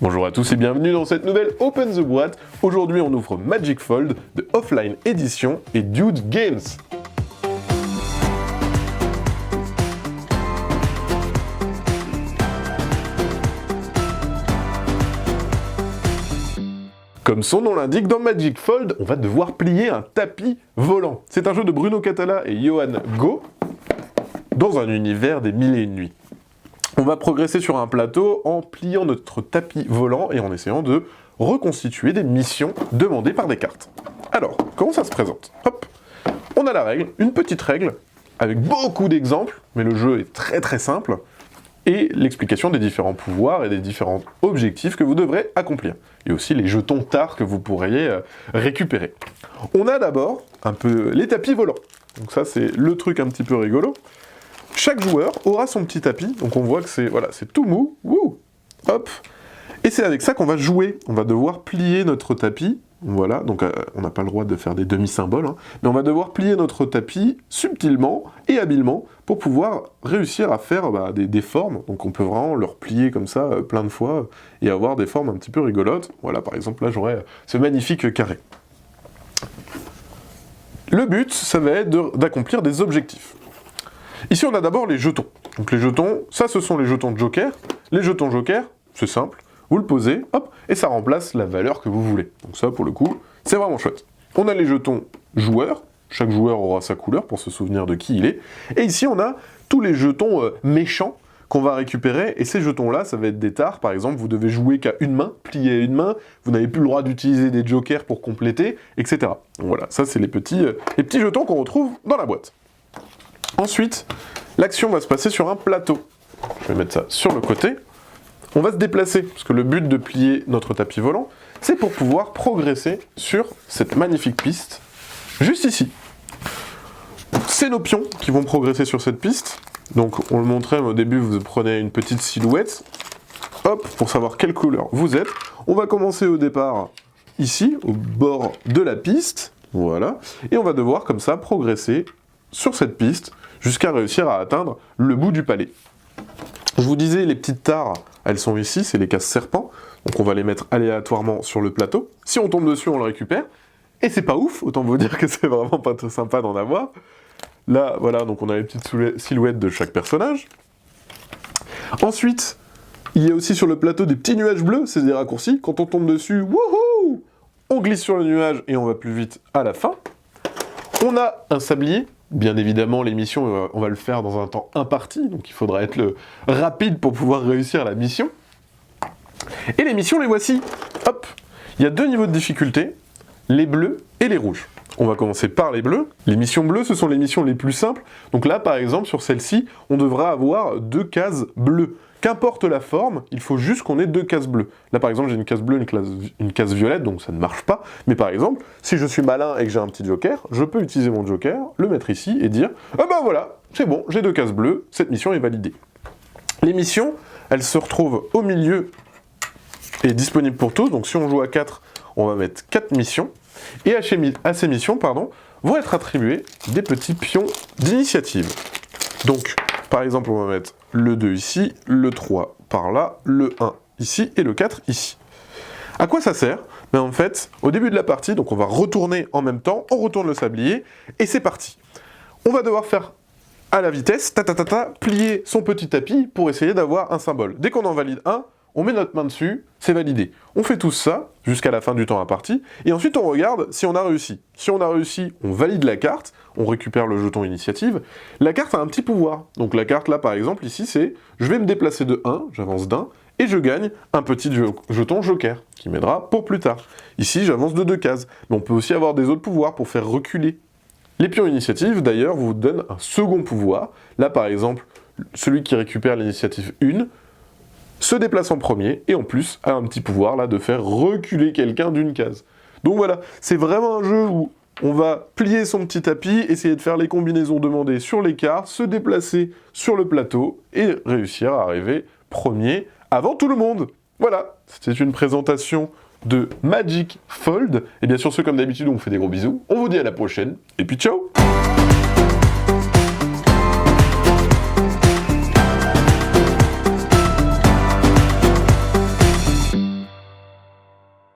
Bonjour à tous et bienvenue dans cette nouvelle Open the Boîte. Aujourd'hui on ouvre Magic Fold de Offline Edition et Dude Games. Comme son nom l'indique, dans Magic Fold, on va devoir plier un tapis volant. C'est un jeu de Bruno Cathala et Johan Go, dans un univers des mille et une nuits. On va progresser sur un plateau en pliant notre tapis volant et en essayant de reconstituer des missions demandées par des cartes. Alors, comment ça se présente? Hop, on a la règle, une petite règle, avec beaucoup d'exemples, mais le jeu est très simple, et l'explication des différents pouvoirs et des différents objectifs que vous devrez accomplir. Et aussi les jetons TAR que vous pourriez récupérer. On a d'abord un peu les tapis volants. Donc ça, c'est le truc un petit peu rigolo. Chaque joueur aura son petit tapis, donc on voit que c'est voilà, c'est tout mou, wouh, hop, et c'est avec ça qu'on va jouer. On va devoir plier notre tapis, voilà, donc on n'a pas le droit de faire des demi-symboles, hein, mais on va devoir plier notre tapis subtilement et habilement pour pouvoir réussir à faire des formes. Donc on peut vraiment le replier comme ça plein de fois et avoir des formes un petit peu rigolotes. Voilà, par exemple là j'aurais ce magnifique carré. Le but, ça va être d'accomplir des objectifs. Ici, on a d'abord les jetons. Donc les jetons, ça, ce sont les jetons de joker. Les jetons joker, c'est simple, vous le posez, hop, et ça remplace la valeur que vous voulez. Donc ça, pour le coup, c'est vraiment chouette. On a les jetons joueurs. Chaque joueur aura sa couleur pour se souvenir de qui il est. Et ici, on a tous les jetons méchants qu'on va récupérer. Et ces jetons-là, ça va être des tares. Par exemple, vous devez jouer qu'à une main, plier à une main. Vous n'avez plus le droit d'utiliser des jokers pour compléter, etc. Donc voilà, ça, c'est les petits jetons qu'on retrouve dans la boîte. Ensuite, l'action va se passer sur un plateau. Je vais mettre ça sur le côté. On va se déplacer, parce que le but de plier notre tapis volant, c'est pour pouvoir progresser sur cette magnifique piste, juste ici. C'est nos pions qui vont progresser sur cette piste. Donc, on le montrait au début, vous prenez une petite silhouette, hop, pour savoir quelle couleur vous êtes. On va commencer au départ, ici, au bord de la piste, voilà, et on va devoir, comme ça, progresser sur cette piste, jusqu'à réussir à atteindre le bout du palais. Je vous disais, les petites tares, elles sont ici, c'est les cases serpents, donc on va les mettre aléatoirement sur le plateau. Si on tombe dessus, on le récupère, et c'est pas ouf, autant vous dire que c'est vraiment pas très sympa d'en avoir. Là, voilà, donc on a les petites silhouettes de chaque personnage. Ensuite, il y a aussi sur le plateau des petits nuages bleus, c'est des raccourcis. Quand on tombe dessus, wouhou, on glisse sur le nuage et on va plus vite à la fin. On a un sablier. Bien évidemment, l'émission, on va le faire dans un temps imparti, donc il faudra être rapide pour pouvoir réussir la mission. Et les missions, les voici. Hop, il y a deux niveaux de difficulté, les bleus et les rouges. On va commencer par les bleus. Les missions bleues, ce sont les missions les plus simples. Donc là, par exemple, sur celle-ci, on devra avoir deux cases bleues. Qu'importe la forme, il faut juste qu'on ait deux cases bleues. Là, par exemple, j'ai une case bleue, une case violette, donc ça ne marche pas. Mais par exemple, si je suis malin et que j'ai un petit joker, je peux utiliser mon joker, le mettre ici et dire « Ah ben voilà, c'est bon, j'ai deux cases bleues, cette mission est validée. » Les missions, elles se retrouvent au milieu et disponibles pour tous. Donc si on joue à 4, on va mettre 4 missions. Et à ces missions, vont être attribués des petits pions d'initiative. Donc, par exemple, on va mettre le 2 ici, le 3 par là, le 1 ici et le 4 ici. À quoi ça sert? Ben en fait, au début de la partie, donc on va retourner en même temps, on retourne le sablier, et c'est parti. On va devoir faire à la vitesse, plier son petit tapis pour essayer d'avoir un symbole. Dès qu'on en valide un, on met notre main dessus, c'est validé. On fait tout ça, jusqu'à la fin du temps imparti, et ensuite on regarde si on a réussi. Si on a réussi, on valide la carte, on récupère le jeton initiative. La carte a un petit pouvoir. Donc la carte là, par exemple, ici, c'est je vais me déplacer de 1, j'avance d'1, et je gagne un petit jeton joker, qui m'aidera pour plus tard. Ici, j'avance de 2 cases. Mais on peut aussi avoir des autres pouvoirs pour faire reculer. Les pions initiative, d'ailleurs, vous donnent un second pouvoir. Là, par exemple, celui qui récupère l'initiative 1, se déplace en premier, et en plus a un petit pouvoir là de faire reculer quelqu'un d'une case. Donc voilà, c'est vraiment un jeu où on va plier son petit tapis, essayer de faire les combinaisons demandées sur les cartes, se déplacer sur le plateau, et réussir à arriver premier avant tout le monde. Voilà, c'était une présentation de Magic Fold, et bien sûr, comme d'habitude, on vous fait des gros bisous, on vous dit à la prochaine, et puis ciao!